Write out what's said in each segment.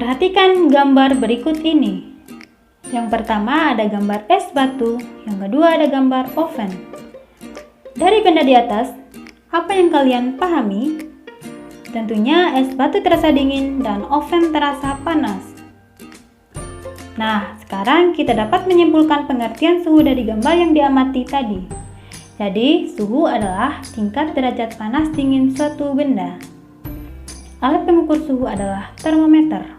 Perhatikan gambar berikut ini. Yang pertama ada gambar es batu, yang kedua ada gambar oven. Dari benda di atas, apa yang kalian pahami? Tentunya es batu terasa dingin dan oven terasa panas. Nah, sekarang kita dapat menyimpulkan pengertian suhu dari gambar yang diamati tadi. Jadi, suhu adalah tingkat derajat panas dingin suatu benda. Alat pengukur suhu adalah termometer.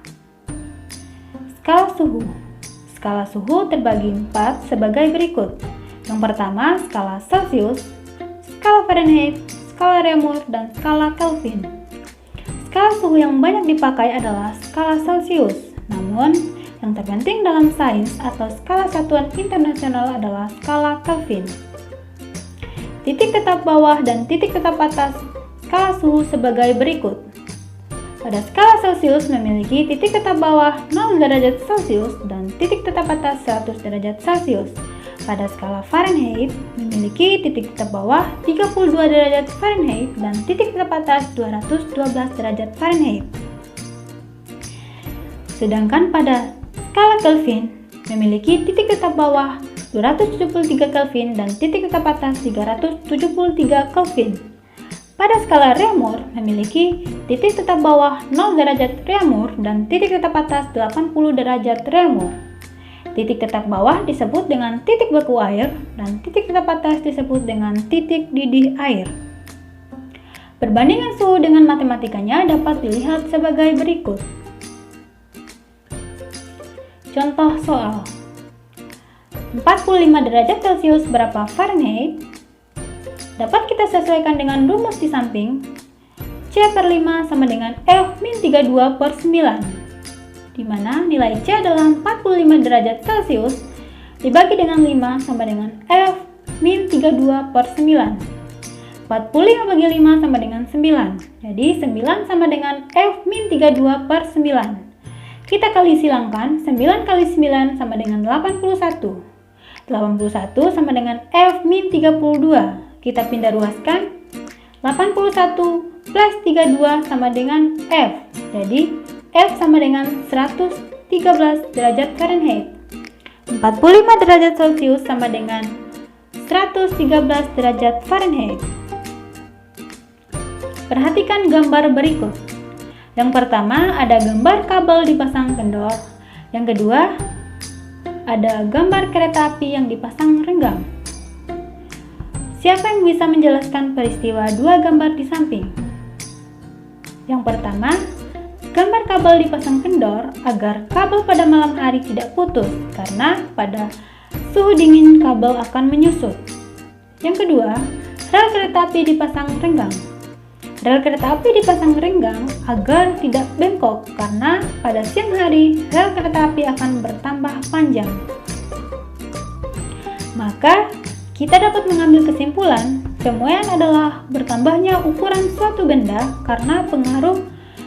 Skala suhu. Skala suhu terbagi 4 sebagai berikut. Yang pertama, skala Celsius, skala Fahrenheit, skala Reaumur, dan skala Kelvin. Skala suhu yang banyak dipakai adalah skala Celsius. Namun, yang terpenting dalam sains atau skala satuan internasional adalah skala Kelvin. Titik tetap bawah dan titik tetap atas skala suhu sebagai berikut. Pada skala Celsius memiliki titik tetap bawah 0 derajat Celcius dan titik tetap atas 100 derajat Celcius. Pada skala Fahrenheit memiliki titik tetap bawah 32 derajat Fahrenheit dan titik tetap atas 212 derajat Fahrenheit. Sedangkan pada skala Kelvin memiliki titik tetap bawah 273 Kelvin dan titik tetap atas 373 Kelvin. Pada skala Reaumur memiliki titik tetap bawah 0 derajat Reaumur dan titik tetap atas 80 derajat Reaumur. Titik tetap bawah disebut dengan titik beku air dan titik tetap atas disebut dengan titik didih air. Perbandingan suhu dengan matematikanya dapat dilihat sebagai berikut. Contoh soal. 45 derajat Celcius berapa Fahrenheit? Dapat kita sesuaikan dengan rumus di samping. C per 5 sama dengan F min 32 per 9, di mana nilai C adalah 45 derajat Celcius dibagi dengan 5 sama dengan F min 32 per 9. 45 bagi 5 sama dengan 9, jadi 9 sama dengan F min 32 per 9. Kita kali silangkan, 9 kali 9 sama dengan 81. 81 sama dengan F min 32. Kita pindah ruaskan, 81 plus 32 sama dengan F. Jadi, F sama dengan 113 derajat Fahrenheit. 45 derajat Celcius sama dengan 113 derajat Fahrenheit. Perhatikan gambar berikut. Yang pertama, ada gambar kabel dipasang kendor. Yang kedua, ada gambar kereta api yang dipasang renggang. Siapa yang bisa menjelaskan peristiwa dua gambar di samping? Yang pertama, gambar kabel dipasang kendor agar kabel pada malam hari tidak putus karena pada suhu dingin kabel akan menyusut. Yang kedua, rel kereta api dipasang renggang. Rel kereta api dipasang renggang agar tidak bengkok karena pada siang hari rel kereta api akan bertambah panjang. Maka, kita dapat mengambil kesimpulan, pemuaian adalah bertambahnya ukuran suatu benda karena pengaruh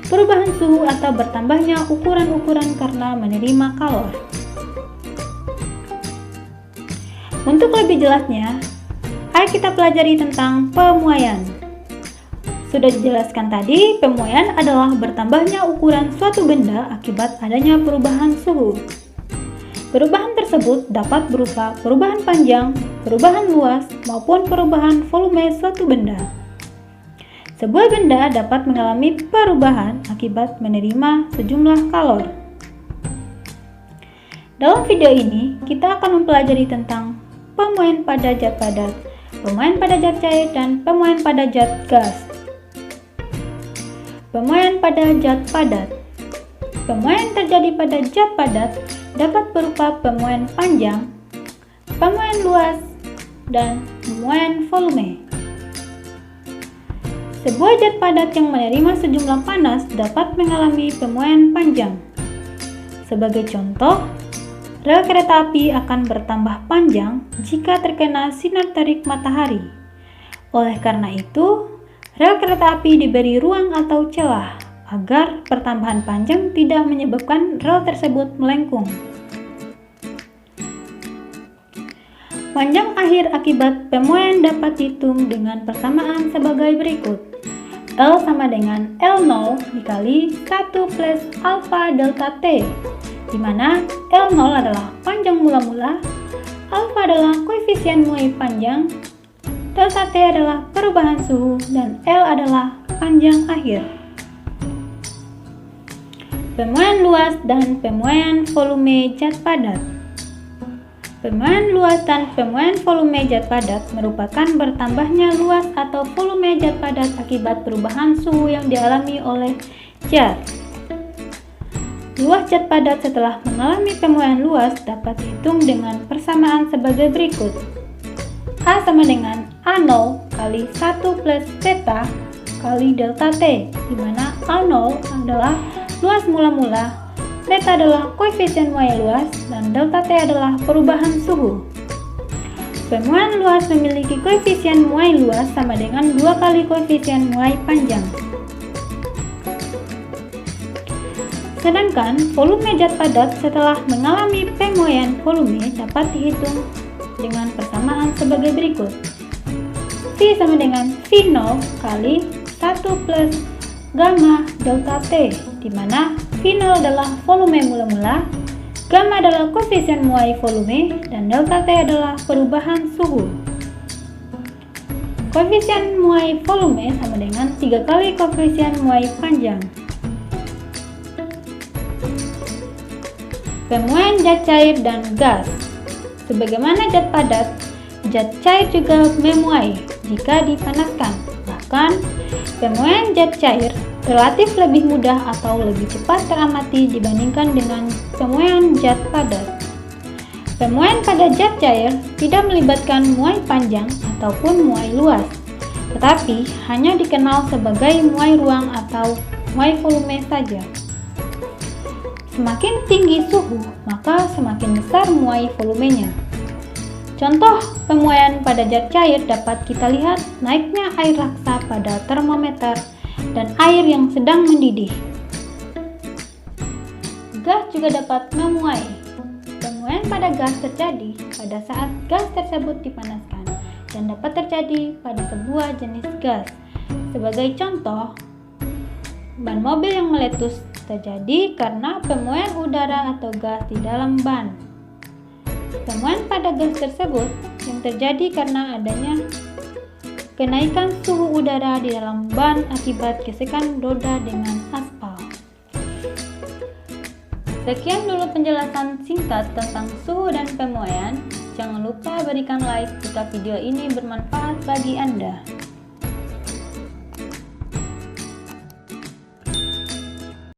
perubahan suhu atau bertambahnya ukuran-ukuran karena menerima kalor. Untuk lebih jelasnya, ayo kita pelajari tentang pemuaian. Sudah dijelaskan tadi, pemuaian adalah bertambahnya ukuran suatu benda akibat adanya perubahan suhu. Perubahan tersebut dapat berupa perubahan panjang, perubahan luas, maupun perubahan volume suatu benda. Sebuah benda dapat mengalami perubahan akibat menerima sejumlah kalor. Dalam video ini, kita akan mempelajari tentang pemuaian pada zat padat, pemuaian pada zat cair, dan pemuaian pada zat gas. Pemuaian pada zat padat. Pemuaian terjadi pada zat padat dapat berupa pemuaian panjang, pemuaian luas, dan pemuaian volume. Sebuah zat padat yang menerima sejumlah panas dapat mengalami pemuaian panjang. Sebagai contoh, rel kereta api akan bertambah panjang jika terkena sinar terik matahari. Oleh karena itu, rel kereta api diberi ruang atau celah agar pertambahan panjang tidak menyebabkan rel tersebut melengkung. Panjang akhir akibat pemuaian dapat dihitung dengan persamaan sebagai berikut. L sama dengan L0 dikali 1 plus alfa delta T, di mana L0 adalah panjang mula-mula, alfa adalah koefisien muai panjang, delta T adalah perubahan suhu, dan L adalah panjang akhir. Pemuaian luas dan pemuaian volume zat padat. Pemuaian luas dan pemuaian volume zat padat merupakan bertambahnya luas atau volume zat padat akibat perubahan suhu yang dialami oleh zat. Luas zat padat setelah mengalami pemuaian luas dapat dihitung dengan persamaan sebagai berikut. A sama dengan A0 kali 1 plus theta kali delta T, di mana A0 adalah luas mula-mula, theta adalah koefisien muai luas, dan delta T adalah perubahan suhu. Pemuaian luas memiliki koefisien muai luas sama dengan 2 kali koefisien muai panjang. Sedangkan volume zat padat setelah mengalami pemuaian volume dapat dihitung dengan persamaan sebagai berikut. V sama dengan V0 kali 1 plus gamma delta T, di mana V0 adalah volume mula-mula, gamma adalah koefisien muai volume, dan delta T adalah perubahan suhu. Koefisien muai volume sama dengan 3 kali koefisien muai panjang. Pemuaian zat cair dan gas. Sebagaimana zat padat, zat cair juga memuai jika dipanaskan. Bahkan, pemuaian zat cair relatif lebih mudah atau lebih cepat teramati dibandingkan dengan pemuaian zat padat. Pemuaian pada zat cair tidak melibatkan muai panjang ataupun muai luas, tetapi hanya dikenal sebagai muai ruang atau muai volume saja. Semakin tinggi suhu, maka semakin besar muai volumenya. Contoh pemuaian pada zat cair dapat kita lihat naiknya air raksa pada termometer dan air yang sedang mendidih. Gas juga dapat memuai. Pemuaian pada gas terjadi pada saat gas tersebut dipanaskan dan dapat terjadi pada sebuah jenis gas. Sebagai contoh, ban mobil yang meletus terjadi karena pemuaian udara atau gas di dalam ban. Pemuaian pada gas tersebut yang terjadi karena adanya kenaikan suhu udara di dalam ban akibat gesekan roda dengan aspal. Sekian dulu penjelasan singkat tentang suhu dan pemuaian. Jangan lupa berikan like jika video ini bermanfaat bagi Anda.